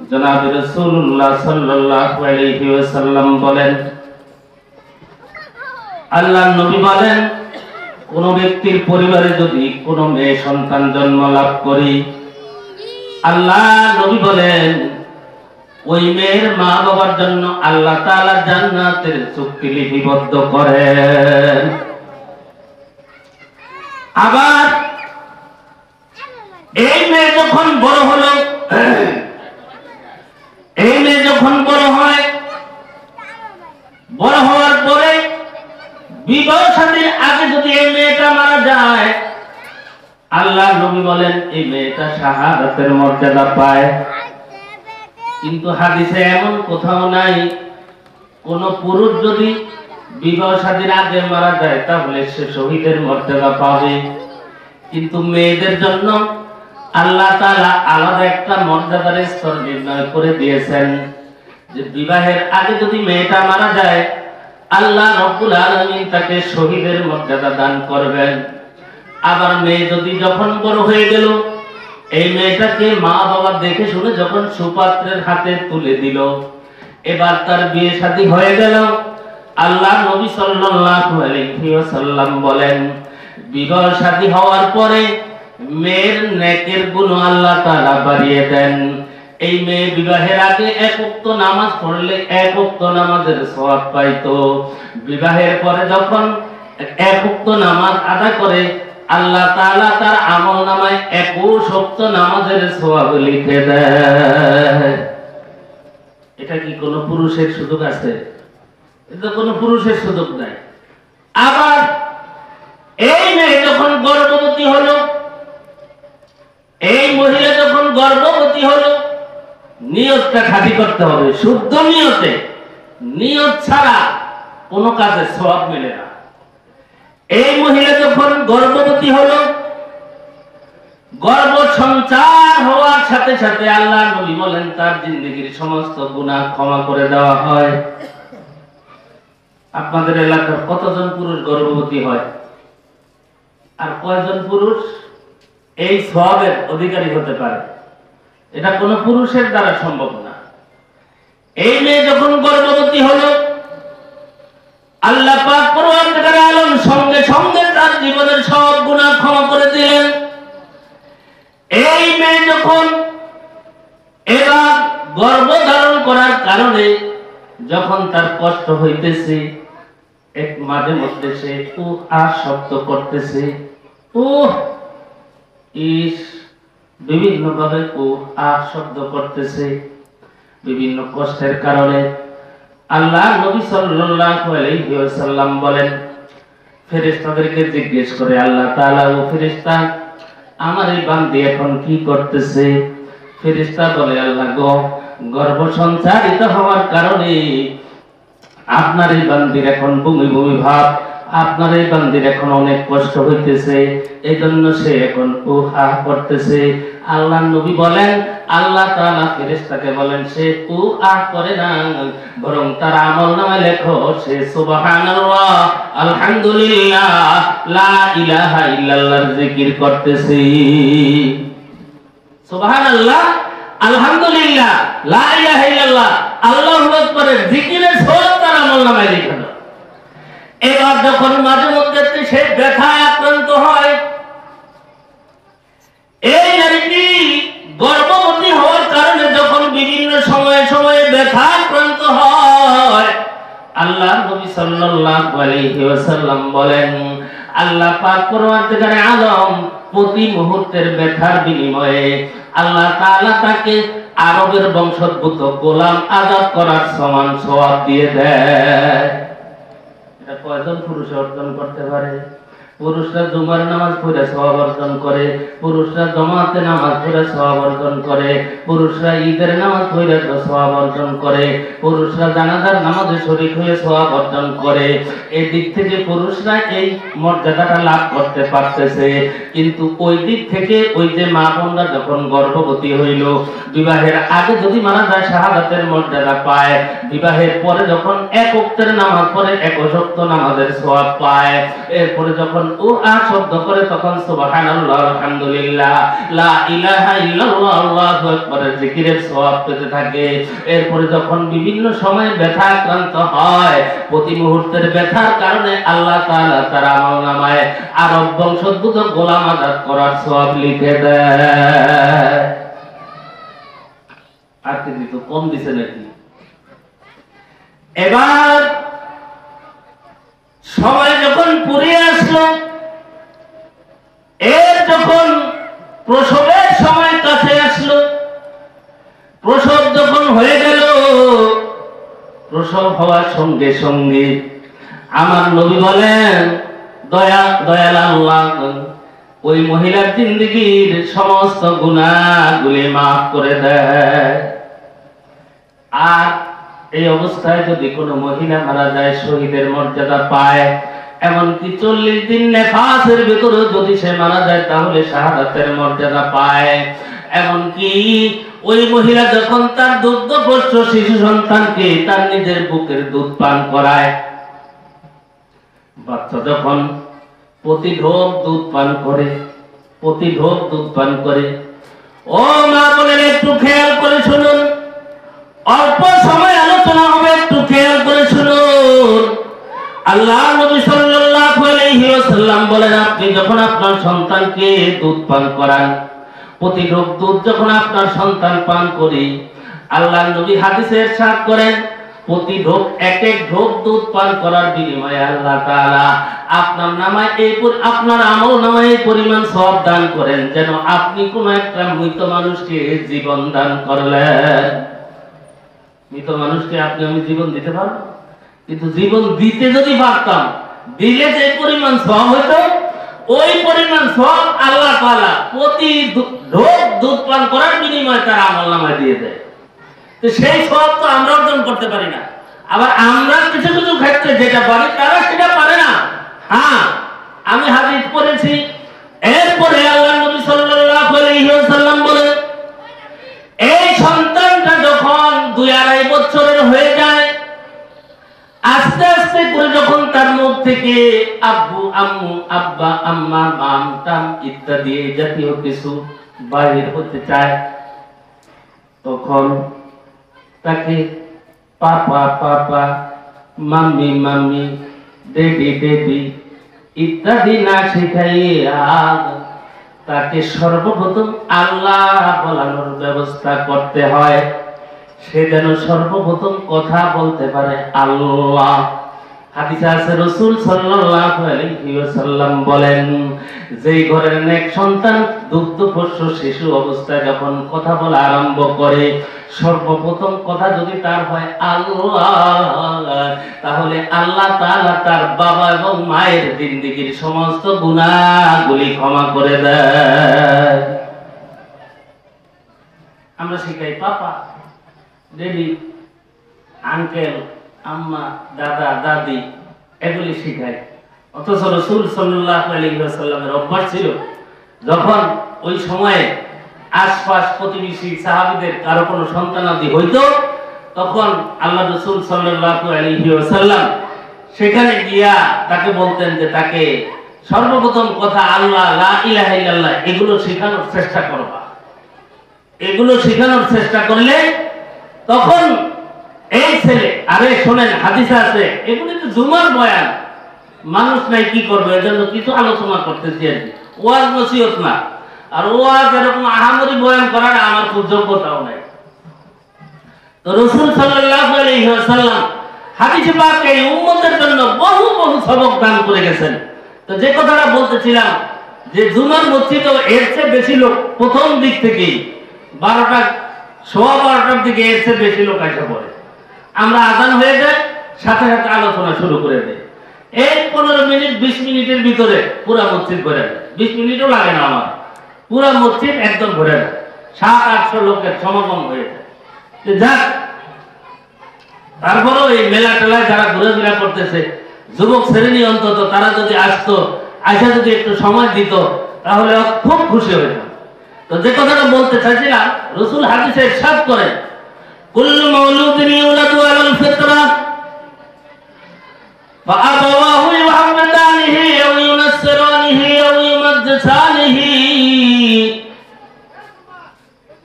জনাব রাসূলুল্লাহ সাল্লাল্লাহু আলাইহি ওয়াসাল্লাম বলেন, আল্লাহর নবী বলেন, কোন ব্যক্তির পরিবারে যদি কোন মেয়ে সন্তান জন্ম লাভ করি, আল্লাহ নবী বলেন ওই মেয়ের মা বাবার জন্য আল্লাহ তাআলা জান্নাতের চুক্তি লিপিবদ্ধ করেন। আবার এই মেয়ে যখন বড় হলো, এই মেয়ে যখন বড় হয়, বড় হওয়ার পরে বিবাহ শাদীর আগে যদি এই মেয়েটা মারা যায়, আল্লাহ নবী বলেন এই মেয়েটা শাহাদাতের মর্যাদা পায়। কিন্তু হাদিসে এমন কোথাও নাই কোন পুরুষ যদি বিবাহ শাদীর আগে মারা যায় তাহলে সে শহীদের মর্যাদা পাবে। কিন্তু মেয়েদের জন্য আল্লাহ তাআলা আলাদা একটা মর্যাদার স্তর নির্ণয় করে দিয়েছেন, যে বিবাহের আগে যদি মেয়েটা মারা যায় আল্লাহ রব্বুল আলামিন তাকে শহীদের মর্যাদা দান করবেন। আবার মেয়ে যদি যখন বড় হয়ে গেল, এই মেয়েটাকে মা বাবা দেখে শুনে যখন সুপাত্রের হাতে তুলে দিল, এবার তার বিয়ে শাদী হয়ে গেল, আল্লাহ নবী সাল্লাল্লাহু আলাইহি ওয়াসাল্লাম বলেন বিবাহ শাদী হওয়ার পরে মেয়ের নেকের গুণ আল্লাহ তাআলা বাড়িয়ে দেন। এই মেয়ে বিবাহের আগে এক ওয়াক্ত নামাজ পড়লে এক ওয়াক্ত নামাজের সওয়াব পাইতো, বিবাহের পরে যখন এক ওয়াক্ত নামাজ আদা করে আল্লাহ তাআলা তার আমলনামায় 21 ওয়াক্ত নামাজের সওয়াব লিখে দেয়। এটা কি কোনো পুরুষের সুযোগ আছে? এটা কোনো পুরুষের সুযোগ নাই। আবার এই মেয়ে যখন গর্ভবতী হলো, এই মহিলা যখন গর্ভবতী হলো, নিয়তটা খাঁটি করতে হবে, শুদ্ধ নিয়তে। নিয়ত ছাড়া কোনো কাজে সওয়াব মেলে না। এই মহিলা যখন গর্ভবতী হলো, গর্ভ সঞ্চার হওয়ার সাথে সাথে আল্লাহ নবী বলেন তার জিন্দেগীর সমস্ত গুনাহ ক্ষমা করে দেওয়া হয়। আপনাদের এলাকার কতজন পুরুষ গর্ভবতী হয়? আর কয়জন পুরুষ এই সওয়াবের অধিকারী হতে পারে? এটা কোনো পুরুষের দ্বারা সম্ভব না। এই মেয়ে যখন গর্ভবতী হলো, আল্লাহ পাক পরওয়ারদিগার আলম সঙ্গে সঙ্গে তার জীবনের সব গুনাহ ক্ষমা করে দিলেন। এই মেয়ে যখন এবার গর্ভধারণ করার কারণে যখন তার কষ্ট হইতেছে, এক মাঝে মধ্যে সে শব্দ করতেছে, বিভিন্ন ভাবে শব্দ করতেছে, বিভিন্ন কষ্টের কারণে আল্লাহ নবী সাল্লাল্লাহু আলাইহি ওয়াসাল্লাম বলেন, ফেরেশতাদেরকে জিজ্ঞেস করে আল্লাহ তাআলা, ও ফেরেশতা, আমার এই বান্দী এখন কি করতেছে? ফেরেশতা বলে, আল্লাহ গো, গর্ভ সঞ্চারিত হওয়ার কারণে আপনার এই বান্দীর এখন বমি বমি ভাব, আপনার এই বান্দীর এখন অনেক কষ্ট হইতেছে, এই জন্য সে এখন করতেছে। আল্লাহ নবী বলেন, আল্লাহ তাআলা ফেরেশতাকে বলেন সে করে না, বরং তার আমলনামায় লেখো সে সুবহানাল্লাহ, আলহামদুলিল্লাহ, লা ইলাহা ইল্লাল্লাহর জিকির করতেছে। সুবহানাল্লাহ, আলহামদুলিল্লাহ, লা ইলাহা ইল্লাল্লাহ, আল্লাহু আকবারের জিকিরের সওয়াব তার আমলনামায় লেখা। এবার যখন মাঝে মধ্যে সে ব্যথায় আক্রান্ত হয়, এই নারীটি গর্ভবতী হওয়ার কারণে যখন বিভিন্ন সময়ে সময়ে ব্যথা আক্রান্ত হয়, আল্লাহ নবী সাল্লাল্লাহু আলাইহি ওয়াসাল্লাম বলেন, আল্লাহ পাক পরওয়ারদিগার আলম প্রতি মুহূর্তের ব্যথার বিনিময়ে আল্লাহ তাআলা তাকে আরবের বংশোদ্ভূত গোলাম আজাদ করার সমান সওয়াব দিয়ে দেয়। এটা কয়জন পুরুষ অর্জন করতে পারে? পুরুষরা জুমার নামাজ পড়ে সওয়াব অর্জন করে, পুরুষরা জমাতে নামাজ পড়ে সওয়াব অর্জন করে, পুরুষরা ঈদের নামাজ পড়ে সওয়াব অর্জন করে, পুরুষরা জানাজার নামাজে শরীক হয়ে সওয়াব অর্জন করে। এই দিক থেকে পুরুষরা এই মর্যাদাটা লাভ করতে পারতেছে। কিন্তু ওই দিক থেকে ওই যে মা বোনরা যখন গর্ভবতী হইল, বিবাহের আগে যদি মারা যায় শাহাদাতের মর্যাদা পায়, বিবাহের পরে যখন এক ওয়াক্তের নামাজ পড়ে 21 ওয়াক্ত নামাজের সওয়াব পায়, এরপরে যখন ও আ শব্দ করে তখন সুবহানাল্লাহ আলহামদুলিল্লাহ লা ইলাহা ইল্লাল্লাহ আল্লাহু আকবার জিকিরের সওয়াব পেতে থাকে। এরপরে যখন বিভিন্ন সময় ব্যথা আক্রান্ত হয়, প্রতি মুহূর্তের ব্যথার কারণে আল্লাহ তাআলা তার আমলনামায় আরব বংশোদ্ভূত গোলাম আজাদ করার সওয়াব লিখে দেয়। আর কি তো কম দিছে নাকি? এবার সময় যখন পুরিয়ে আসলো, এর যখন প্রসবের সময় কাছে আসলো, প্রসব যখন হয়ে গেল, প্রসব হওয়ার সঙ্গে সঙ্গে আমার নবী বলেন দয়াল আল্লাহ ওই মহিলার জিন্দেগীর সমস্ত গুনাহগুলি মাফ করে দেয়। আর এই অবস্থায় যদি কোনো মহিলা মারা যায় শহীদের মর্যাদা পায়, এমনকি 40 দিন নেফাসের ভিতরে যদি সে মারা যায় তাহলে শাহাদাতের মর্যাদা পায়। এমনকি ওই মহিলা যখন তার দুগ্ধপোষ্য শিশু সন্তানকে তার নিজের বুকের দুধ পান করায়, বাচ্চা যখন প্রতি ঢোক দুধ পান করে, প্রতি ঢোক দুধ পান করে, ও মা বোনেরা একটু খেয়াল করে শুনুন, অল্প সময় আলোচনা হবে, একটু খেয়াল করে শুনুন। আল্লাহ নবী সাল্লাল্লাহু আলাইহি ওয়াসাল্লাম বলেন, আপনি যখন আপনার সন্তানকে দুধ পান করান, প্রতি ঢোক দুধ যখন আপনার সন্তান পান করে, আল্লাহ নবী হাদিসে ইরশাদ করেন, প্রতি ঢোক এক এক ঢোক দুধ পান করার বিনিময়ে আল্লাহ তাআলা আপনার নামায় আপনার আমল নামায় এই পরিমাণ সওয়াব দান করেন যেন আপনি কোন একটা মৃত মানুষকে জীবন দান করলেন। মৃত মানুষকে আপনি আমি জীবন দিতে পারবো, কিন্তু জীবন দিতে যদি পারতাম, দিলে যে পরিমাণ সওয়াব হতো, ওই পরিমাণ সওয়াব আল্লাহ তাআলা প্রতি ঢোক দুধ পান করার বিনিময়ে তার আমলনামায় দিয়ে দেয়। তো সেই সওয়াব তো আমরা অর্জন করতে পারি না। আবার আমরা কিছু কিছু ক্ষেত্রে যেটা পারি তারা সেটা পারে না। হ্যাঁ, আমি হাদিস পড়েছি। এরপরে আল্লাহ নবী সাল্লাল্লাহু আলাইহি ওয়াসাল্লাম বলেন, এই সন্তানটা যখন 2-2.5 বছরের হয়ে যায়, আস্তে আস্তে করে যখন তার মুখ থেকে আব্বু আম্মু আব্বা আম্মা মাম টাম ইত্যাদি এই জাতীয় কিছু বাহির হতে চায়, তখন তাকে পাপা পাপা, মাম্মি মাম্মি, ডেডি ডেডি ইত্যাদি না শিখাইয়া তাকে সর্বপ্রথম আল্লাহ বলানোর ব্যবস্থা করতে হয়। সে যেন সর্বপ্রথম কথা বলতে পারে আল্লাহ। হাদিসে আছে রাসূল সাল্লাল্লাহু আলাইহি ওয়াসাল্লাম বলেন, যেই ঘরের নেক সন্তান দুগ্ধপোষ্য শিশু অবস্থায় যখন কথা বলা আরম্ভ করে, সর্বপ্রথম কথা যদি তার হয় আল্লাহ, তাহলে আল্লাহ তাআলা তার বাবা এবং মায়ের জিন্দেগীর সমস্ত গুনাহগুলি ক্ষমা করে দেয়। আমরা শিখাই পাপা, ডেডি, আঙ্কেল, আম্মা, দাদা, দাদি, এগুলি শিখাই। অথচ রাসূল সাল্লাল্লাহু আলাইহি ওয়াসাল্লামের অভ্যাস ছিল, যখন ওই সময়ে আশপাশ প্রতিবেশী সাহাবীদের কারো কোনো সন্তানাদি হইতো, তখন আল্লাহ রাসূল সাল্লাল্লাহু আলাইহি ওয়াসাল্লাম সেখানে গিয়া তাকে বলতেন যে তাকে সর্বপ্রথম কথা আল্লাহ, লা ইলাহা ইল্লাল্লাহ, এগুলো শেখানোর চেষ্টা করবা। এগুলো শেখানোর চেষ্টা করলে তখন এই ছেলে, আরে শোনেন হাদিসে আছে, এগুলো তো জুমার বয়ান, মানুষ নাই কি করবে, এজন্য কিছু আলোচনা করতেছি আর কি, ওয়াজ নসিহত না। আর ওয়াজ এরকম আহামরি বয়ান করার আমার খুব যোগ্যতাও নাই। তো রাসূল সাল্লাল্লাহু আলাইহি ওয়াসাল্লাম হাদিসে পাকে এই উম্মতের জন্য বহু বহু সবক দান করে গেছেন। তো যে কথাটা বলতেছিলাম যে জুমার মসজিদে এর চেয়ে বেশি লোক প্রথম দিক থেকেই 12টা, 12:15টার দিকে এর চেয়ে বেশি লোক আসে পড়ে। আমরা আজান হয়ে যায়, সাথে সাথে আলোচনা শুরু করে দেয়। এই 15 মিনিট 20 মিনিটের ভিতরে পুরা মসজিদ ভরে যায়। 20 মিনিটও লাগে না আমার, পুরা মসজিদ একদম ভরে যায়। 700-800 লোকের সমাগম হয়ে যায়। যাক, তারপরেও এই মেলা টেলায় যারা ঘুরাফেরা করতেছে, যুবক শ্রেণী অন্তত তারা যদি আসতো, আসা যদি একটু সময় দিত, তাহলে খুব খুশি হইত। তো যে কথাটা বলতে চাইছিলাম, রাসূল হাদিসে ইরশাদ করেন, কুল্লু মাউলুদিন ইউলাদু আলাল ফিতরা ফাআবাওয়াহু ইউহাম্মিদানিহি আও ইউনাসসিরু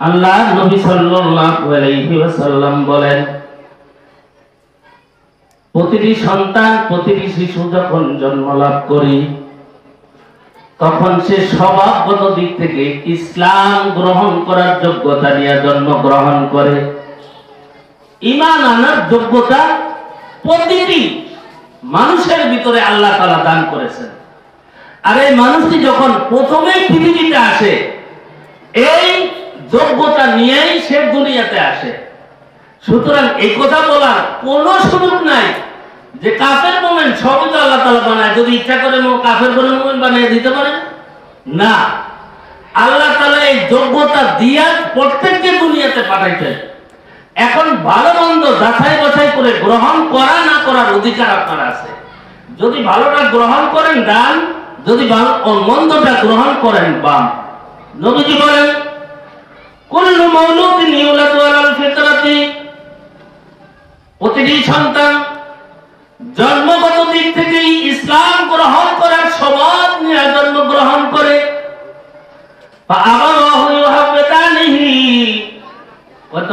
আল্লাহ নবী সাল্লাল্লাহু আলাইহি ওয়াসাল্লাম বলেন, প্রতিটি সন্তান, প্রতিটি শিশু যখন জন্ম লাভ করি তখন সে স্বভাবগত দিক থেকে ইসলাম গ্রহণ করার যোগ্যতা নিয়ে জন্মগ্রহণ করে। ঈমান আনার যোগ্যতা প্রতিটি মানুষের ভিতরে আল্লাহ তাআলা দান করেছেন। আর এই মানুষটি যখন প্রথমে পৃথিবীতে আসে এই যোগ্যতা নিয়েই সে দুনিয়াতে আসে। সুতরাং এই কথা বলার কোনো সুযোগ নাই যে কাফের মুমিন সবই তো আল্লাহ তাআলা বানায়, যদি ইচ্ছা করে কাফের করে মুমিন বানিয়ে দিতে পারে না। আল্লাহ তাআলা এই যোগ্যতা দিয়া প্রত্যেককে দুনিয়াতে পাঠাইছেন। এখন ভালো মন্দ যাচাই বাছাই করে গ্রহণ করা না করার অধিকার আপনার আছে। যদি ভালোটা গ্রহণ করেন ডান, যদি মন্দটা গ্রহণ করেন বাম। নবীজি বলেন, কুল্লু মাউলুদিন ইউলাদু আলাল ফিতরাতি, প্রতিটি সন্তান জন্মগত দিক থেকে ইসলাম গ্রহণ করার স্বভাব নিয়ে জন্মগ্রহণ করে। ফাআবাওয়াহু ইউহাব্বিতানিহি,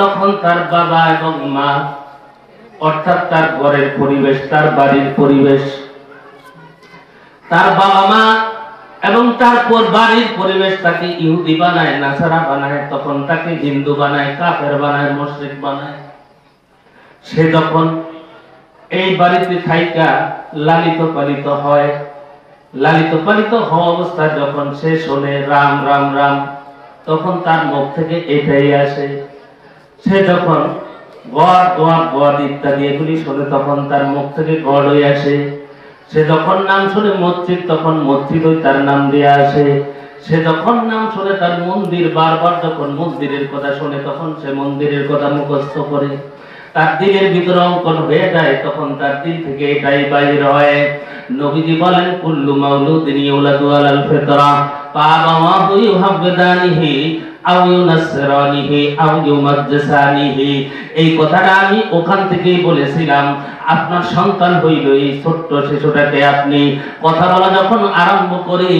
তখন তার বাবা এবং মা অর্থাৎ তার ঘরের পরিবেশ, তার বাড়ির পরিবেশ, তার বাবা মা এবং তারপর বাড়ির পরিবেশ তাকে ইহুদি বানায়, নাসারা বানায়, তখন তাকে হিন্দু বানায়, কাফের বানায়, মুশরিক বানায়। সে যখন এই বাড়িতে থাইকা লালিত পালিত হয়, লালিত পালিত হওয়া অবস্থায় যখন সে শোনে রাম রাম রাম, তখন তার মুখ থেকে এটাই আসে। সে যখন গড গড গড ইত্যাদি এগুলি শোনে তখন তার মুখ থেকে গড হয়ে আসে। সে যখন নাম শুনে মসজিদ, তখন মসজিদ ওই তার নাম দিয়ে আসে। সে যখন নাম শুনে তার মন্দির, বারবার যখন মন্দিরের কথা শুনে তখন সে মন্দিরের কথা মুখস্থ করে। তার দিলের ভিতরে অঙ্কন হয়ে যায়, তখন তার দিল থেকে এটাই বাইর হয়। নবীজি বলেন, কুল্লু মাউলুদিন ইউলাদু আলাল ফিতরা ফাআবাওয়াহু ইউহাব্বিদানিহি আও ইউনাসসিরানিহি আও ইউমাজ্জিসানিহি। এই কথাটা আমি ওখান থেকেই বলেছিলাম। আপনার সন্তান হইল এই ছোট্ট শিশুটাকে আপনি কথা বলা যখন আরম্ভ করি,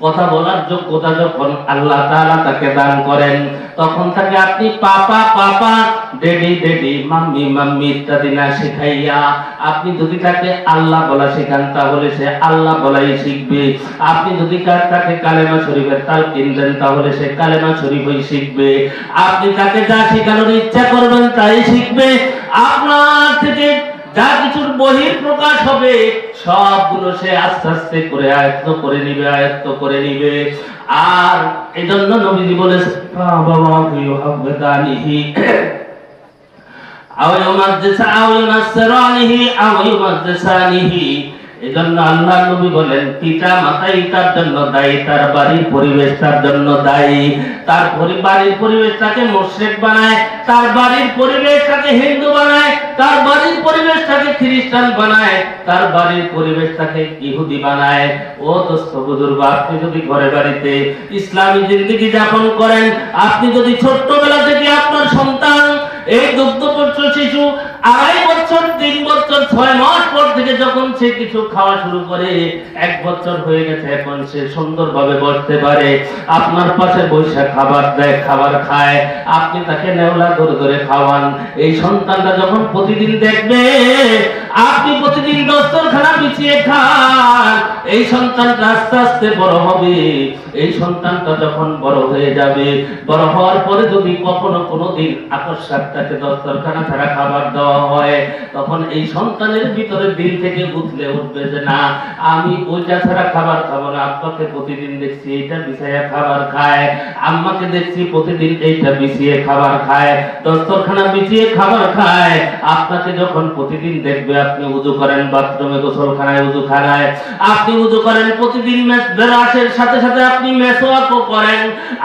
কথা বলার যোগ্যতা যখন আল্লাহ তাআলা তাকে দান করেন, তখন তাকে আপনি পাপা পাপা, ডেডি ডেডি, মাম্মি মাম্মি ইত্যাদি না শিখাইয়া আপনি যদি তাকে আল্লাহ বলা শেখান তাহলে সে আল্লাহ বলাই শিখবে। আপনি যদি তাকে কালেমা শরীফের তালকিন দেন তাহলে সে কালেমা শরীফই শিখবে। আপনি তাকে যা শেখানোর ইচ্ছা করবেন তাই শিখবে। আপনার থেকে যা কিছুর বহির প্রকাশ হবে সবগুলো সে আস্তে আস্তে করে আয়ত্ত করে নিবে, আয়ত্ত করে নিবে। আর এজন্য নবীজি বলেছেন, ফাআবাওয়াহু ইউহাব্বিদানিহি আও ইউনাসসিরানিহি আও ইউমাজ্জিসানিহি। এজন্য আল্লাহ নবী বলেন, পিতা মাতাই তার জন্য দায়ী, তার বাড়ির পরিবেশ তার জন্য দায়ী। তার বাড়ির পরিবেশ তাকে মুশরিক বানায়, তার বাড়ির পরিবেশ তাকে হিন্দু বানায়, তার বাড়ির পরিবেশ তাকে খ্রিস্টান বানায়, তার বাড়ির পরিবেশ তাকে ইহুদি বানায়। ও দোস্ত বুজুর্গ, আপনি যদি ঘরে বাড়িতে ইসলামী জিন্দেগি যাপন করেন, আপনি যদি ছোট্টবেলা থেকে আপনার সন্তান এই দুগ্ধপুত্র শিশু 2.5 বছর 3 বছর 6 মাস পর থেকে যখন সে কিছু খাওয়া শুরু করে, 1 বছর হয়ে গেছে, এখন সে সুন্দরভাবে বসতে পারে, আপনার পাশে বসে খাবার দেয়, খাবার খায়, আপনি তাকে নেওলা ধরে ধরে খাওয়ান। এই সন্তানটা যখন প্রতিদিন দেখবে আপনি প্রতিদিন দস্তরখানা বিছিয়ে খান, এই সন্তানটা আস্তে আস্তে বড় হবে। এই সন্তানটা যখন বড় হয়ে যাবে, বড় হওয়ার পরে যদি কখনো কোনোদিন আকস্মাৎ তাকে দস্তরখানা ছাড়া খাবার দেওয়া হয়, তখন এই সন্তানের ভিতরে দিল থেকে উঠলে উঠবে যে না, আমি ওইটা ছাড়া খাবার খাবো না। আব্বাকে প্রতিদিন দেখছি এইটা বিছাইয়া খাবার খায়, আম্মাকে দেখছি প্রতিদিন এইটা বিছিয়ে খাবার খায়, দস্তরখানা বিছিয়ে খাবার খায়। আপনাকে যখন প্রতিদিন দেখবে আপনি উযু করেন বাথরুমে, গোসলখানায়, উযুখানায় আপনি উযু করেন, প্রতিদিন ব্রাশের সাথে সাথে আপনি মেসওয়াকও করেন।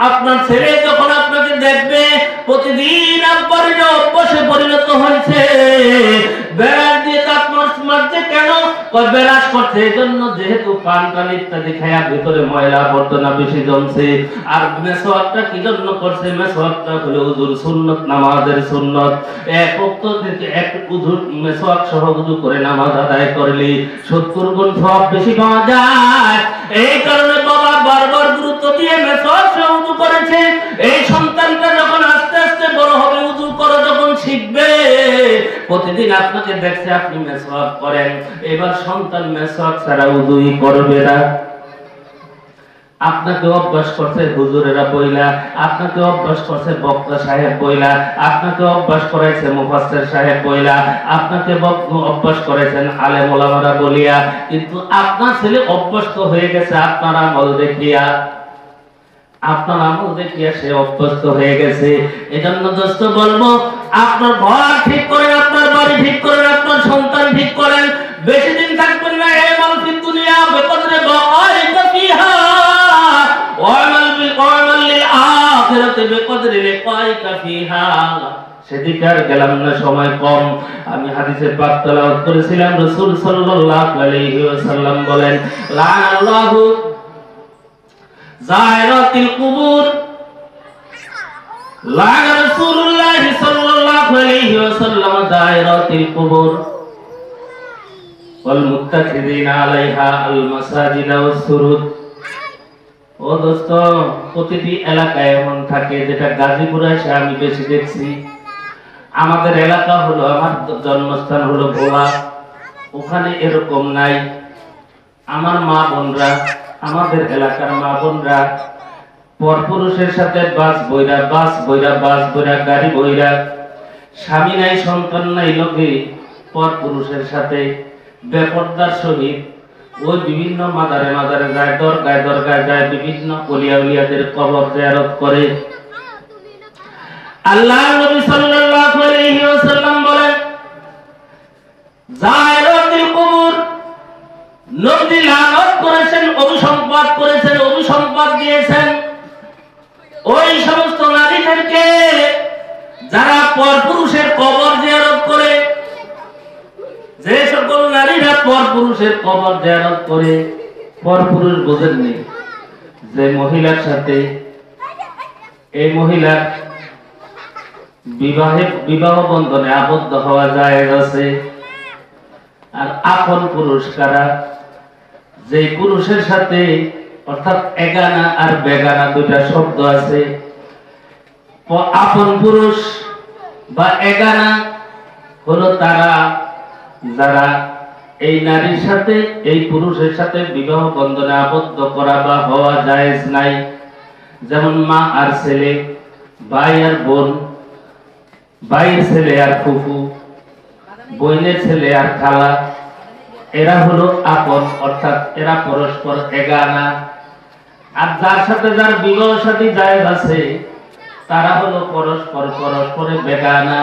আপনার ছেলে যখন আপনাকে দেখবে প্রতিদিন আব্বার অভ্যাসে পরিণত হয়েছে, ব্রাশ দিয়ে দাঁত মাজছে কেন? ব্রাশ করছে এজন্য যেহেতু পান টান ইত্যাদি খায়া ভিতরে ময়লা আবর্জনা বেশি জমছে। আর মেসওয়াকটা কি জন্য করছে? মেসওয়াকটা হলো উযুর সুন্নত, নামাজের সুন্নত। এক ওয়াক্ত থেকে এক উযুর মেসওয়াক সহ উযু করে নামাজ আদায় করলে 70 গুণ সওয়াব বেশি পাওয়া যায়। এই কারণে বাবা বারবার গুরুত্ব দিয়ে মেসওয়াক সহ উযু করেছে। এই সন্তানটা যখন শিখবে। প্রতিদিন আপনাকে দেখছে আপনি মেসওয়াক করেন, এবার সন্তান মেসওয়াক ছাড়া উযুই করবে না। আপনাকে অভ্যাস করছে হুজুরেরা বইলা, আপনাকে অভ্যাস করছে বক্তা সাহেব বইলা, আপনাকে অভ্যাস করেছে মুফাসসির সাহেব বইলা, আপনাকে অভ্যাস করেছেন আলেম ওলামারা বলিয়া, কিন্তু আপনার ছেলে অভ্যস্ত হয়ে গেছে আপনার আমল দেখিয়া, আপনার আমল দেখিয়া সে অভ্যস্ত হয়ে গেছে। এজন্য দোস্ত বলবো, আপনার ঘর ঠিক করেন, আপনার বাড়ি ঠিক করেন, আপনার সন্তান ঠিক করেন। বেশি দিন থাকবেন না এই মানসিক দুনিয়া বেকদরে বাকাইকা ফিহা ওয়ামাল লিল আখিরাতি বেকদরি লিকাইকা ফিহা। সেদিকে আর গেলাম না, সময় কম। আমি হাদিসে পাক তেলাওয়াত করেছিলাম, রাসূল সাল্লাল্লাহু আলাইহি ওয়াসাল্লাম বলেন, লাআনাল্লাহু যায়রাতিল কুবুর, লাআনা রাসূলুল্লাহ সাল্লাল্লাহু আলাইহি ওয়াসাল্লাম যায়রাতিল কুবুর ওয়াল মুত্তাখিযিনা আলাইহা আল মাসাজিদ ওয়াস সুরুদ। ও দোস্ত, প্রতিটি এলাকায় এমন থাকে, যেটা গাজীপুরে এসে আমি বেশি দেখছি। আমাদের এলাকা হলো, আমার জন্মস্থান হলো ভোলা, ওখানে এরকম নাই। আমার মা বোনরা, আমাদের এলাকার মা বোনরা পরপুরুষের সাথে বাস বইরা গাড়ি বইরা, স্বামী নাই সন্তান নাই লোকে পরপুরুষের সাথে বেপরদার সহিত ওই বিভিন্ন মাজারে মাজারে যায়, দরগায় যায়, বিভিন্ন ওলিয়া উলিয়াদের কবর জিয়ারত করে। আল্লাহর নবী সাল্লাল্লাহু আলাইহি ওয়াসাল্লাম বলেন, যায়রাতুল কুবুর, নবী লানত করেছেন, অভিসম্পাদ করেছেন, অভিসম্পাদ দিয়েছেন ওই সমস্ত নারীদেরকে যারা পরপুরুষের কবর জিয়ারত করে। যে সকল নারীরা পরপুরুষের কবর জিয়ারত করে, পরপুরুষ বোঝেননি যে মহিলার সাথে এই মহিলার বিবাহ বন্ধনে আবদ্ধ হওয়া জায়েজ আছে। আর আপন পুরুষ কারা? যে পুরুষের সাথে, অর্থাৎ এগানা আর বেগানা দুইটা শব্দ আছে। আপন পুরুষ বা এগানা হলো তারা যারা এই নারীর সাথে, এই পুরুষের সাথে বিবাহ বন্ধনে আবদ্ধ করা বা হওয়া জায়েজ নাই। যেমন মা আর ছেলে, ভাই আর বোন, ভাইয়ের ছেলে আর ফুফু, বোনের ছেলে আর খালা, এরা হলো আপন, অর্থাৎ এরা পরস্পর এগানা। আর যার সাথে যার বিবাহ সাথী জায়েজ আছে, তারা হলো পরস্পরে বেগানা।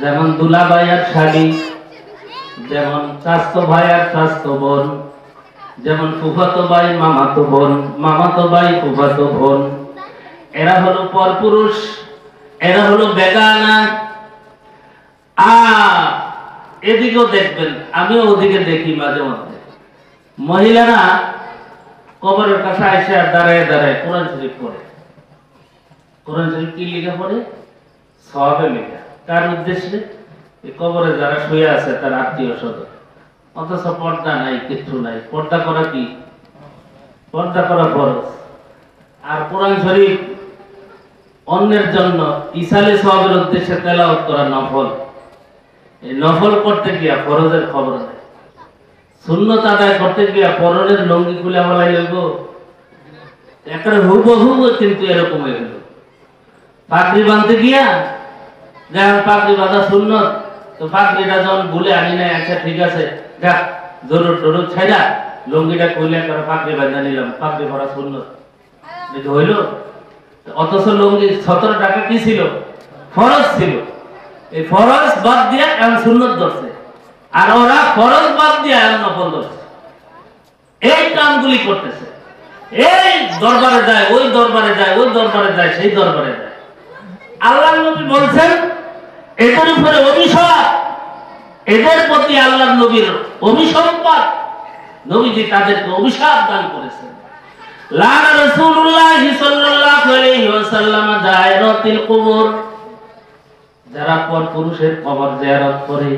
যেমন দুলাভাই আর শালী, যেমন চাচতো ভাই আর চাচতো বোন, যেমন ফুফাতো ভাই মামাতো বোন, মামাতো ভাই ফুফাতো বোন, এরা হলো পরপুরুষ, এরা হলো বেগানা। এদিকেও দেখবেন, আমিও ওদিকে দেখি মাঝে মধ্যে, মহিলারা কবরের কাছে এসে দাঁড়ায় দাঁড়ায় কোরআন শরীফ পড়ে। কোরআন শরীফ কি লেখা পড়ে? সওয়াবে লেখা। কার উদ্দেশ্যে? কবরে যারা শুয়ে আছে তার আত্মীয় স্বজন। অথচ পর্দা নাই, কিচ্ছু নাই। পর্দা করা কি? পর্দা করা ফরজ। আর কোরআন শরীফ অন্যের জন্য ইসালে সওয়াবের উদ্দেশ্যে তেলাওয়াত করা নফল। এই নফল করতে গিয়া ফরজের খবর নেই। সুন্নত আদায় করতে গিয়া পরনের লঙ্গি খুলে বলাই হইব, একটা হুবহু কিন্তু এরকম হয়ে গেল। পাগড়ি বাঁধতে গিয়া, যেমন পাগড়ি বাঁধা সুন্নত, তো পাগড়িটা যখন ভুলে আনি নাই, আচ্ছা ঠিক আছে দেখ জরুর টরুর ছাইরা লঙ্গিটা খুলে করে পাগড়ি বাঁধা নিলাম, পাগড়ি ভরা সুন্নত হইল। অথচ লঙ্গি 17 টাকা কি ছিল? ফরজ ছিল। এই ফরজ বাদ দিয়া এখন সুন্নত ধরছে, আর ওরা ফরজ বাদ দিয়া এখন নফল ধরছে। এই কামগুলি করতেছে। এই দরবারে যায়, ওই দরবারে যায়, ওই দরবারে যায়, সেই দরবারে যায়। আল্লাহর নবী বলছেন এদের উপরে অভিশাপ, এদের প্রতি আল্লাহর নবীর অভিসম্পাদ, নবীজি তাদেরকে অভিশাপ দান করেছেন। লানা রাসূলুল্লাহ সাল্লাল্লাহু আলাইহি ওয়াসাল্লাম যায়রাতিল কুবুর, যারা পরপুরুষের কবর জিয়ারত করে।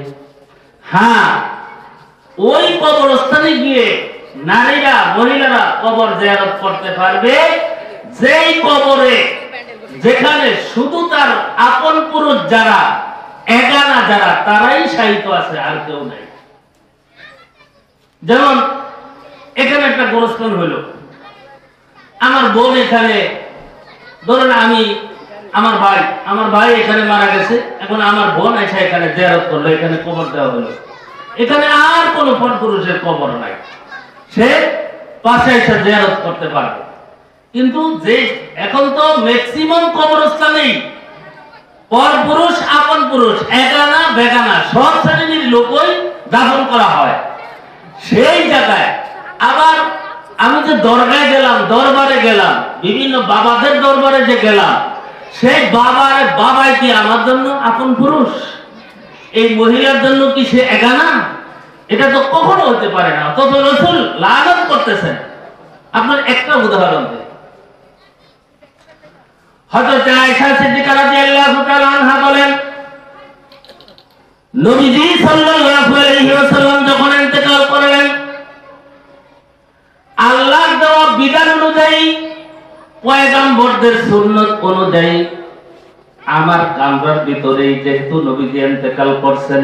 হ্যাঁ, ওই কবরস্থানে গিয়ে নারীরা, মহিলারা কবর জিয়ারত করতে পারবে যেই কবরে, যেখানে শুধু তার আপন পুরুষ যারা একানা যারা তারাই সাহিত্য আছে, আর কেউ নাই। যেমন এখানে একটা গোরস্থান হইল, আমার বোন এখানে, ধরুন আমি আমার ভাই এখানে মারা গেছে, এখন আমার বোন এসে এখানে জিয়ারত করলো, এখানে কবর দেওয়া হলো, এখানে আর কোন পরপুরুষের কবর নাই, সে পাশে এসে জিয়ারত করতে পারবে। কিন্তু যে এখন তো ম্যাক্সিমাম কবরস্থানেই পরপুরুষ আপন পুরুষ একানা বেগানা সব শ্রেণীর লোকই দাফন করা হয়। সেই জায়গায় আবার আমি যে দরগায় গেলাম, দরবারে গেলাম, বিভিন্ন বাবাদের দরবারে যে গেলাম, সেই বাবাই কি আমার জন্য আপন পুরুষ? এই মহিলার জন্য কি সে একানা? এটা তো কখনো হতে পারে না। অথচ রাসূল লানত করতেছেন। আপনার একটা উদাহরণ দেন। হযরত আয়েশা সিদ্দিকা রাদিয়াল্লাহু তাআলা আনহা বলেন, নবীজি সাল্লাল্লাহু আলাইহি ওয়াসাল্লাম যখন ইন্তেকাল করলেন, আল্লাহর দেওয়া বিধান অনুযায়ী, পয়গম্বরদের সুন্নাত অনুযায়ী আমার কামরার ভিতরেই যেহেতু নবীজি ইন্তেকাল করছেন,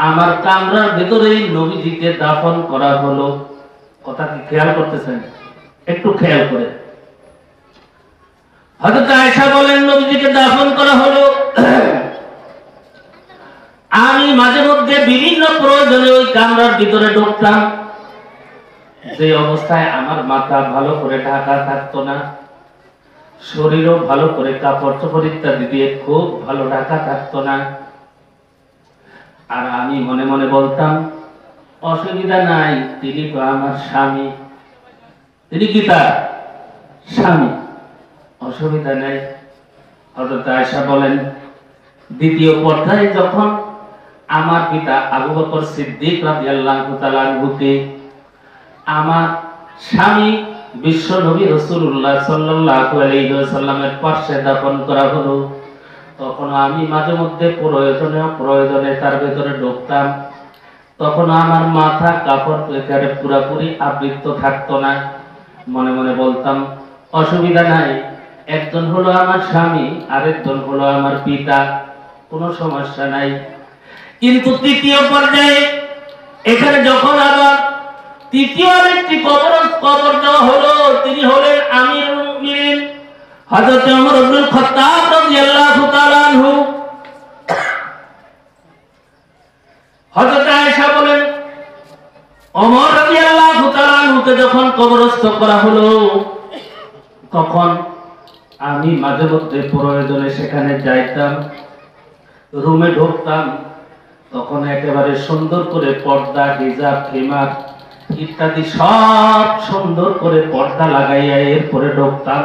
আমার কামরার ভিতরেই নবীজিকে দাফন করা হলো। কথা কি খেয়াল করতেছেন? একটু খেয়াল করে। হযরত আয়েশা বলেন, নবীজিকে দাফন করা হলো। আমি মাঝে মধ্যে বিভিন্ন প্রয়োজনে ওই কামরার ভিতরে ঢুকতাম, যে অবস্থায় আমার মাথা ভালো করে ঢাকা থাকতো না, শরীরও ভালো করে কাপড় চোপড় ইত্যাদি দিয়ে খুব ভালো ঢাকা থাকতো না। আর আমি মনে মনে বলতাম, অসুবিধা নাই, তিনি তো আমার স্বামী, তিনি কি তার স্বামী, অসুবিধা নেই। হযরত আয়েশা বলেন, দ্বিতীয় পর্যায়ে যখন আমার পিতা আবু বকর সিদ্দিক রাদিয়াল্লাহু তাআলা আনহুকে আমার স্বামী বিশ্ব নবী রাসূলুল্লাহ সাল্লাল্লাহু আলাইহি ওয়াসাল্লামের পাশে দাফন করা হলো, তখন আমি মাঝে মধ্যে প্রয়োজনে তার ভেতরে ঢুকতাম। তখন আমার মাথা কাপড় একেবারে পুরাপুরি আবৃত থাকতো না। মনে মনে বলতাম, অসুবিধা নাই, একজন হলো আমার স্বামী, আরেকজন হলো আমার পিতা, কোনো সমস্যা নাই। কিন্তু তৃতীয় পর্যায়ে এখানে যখন আবার তৃতীয় আরেকটি কবর দেওয়া হলো, তিনি হলেন আমিরুল মুমিনিন হযরত ওমর ইবনে খাত্তাব রাদিয়াল্লাহু তাআলা আনহু। হযরত আয়েশা বলেন, ওমর রাদিয়াল্লাহু তাআলা আনহুকে যখন কবরস্থ করা হলো, তখন আমি মাঝে মধ্যে প্রয়োজনে সেখানে যাইতাম, রুমে ঢুকতাম, তখন একেবারে সুন্দর করে পর্দা, হিজাব, খিমার ইত্যাদি সব সুন্দর করে পর্দা লাগাইয়া এরপরে ঢুকতাম।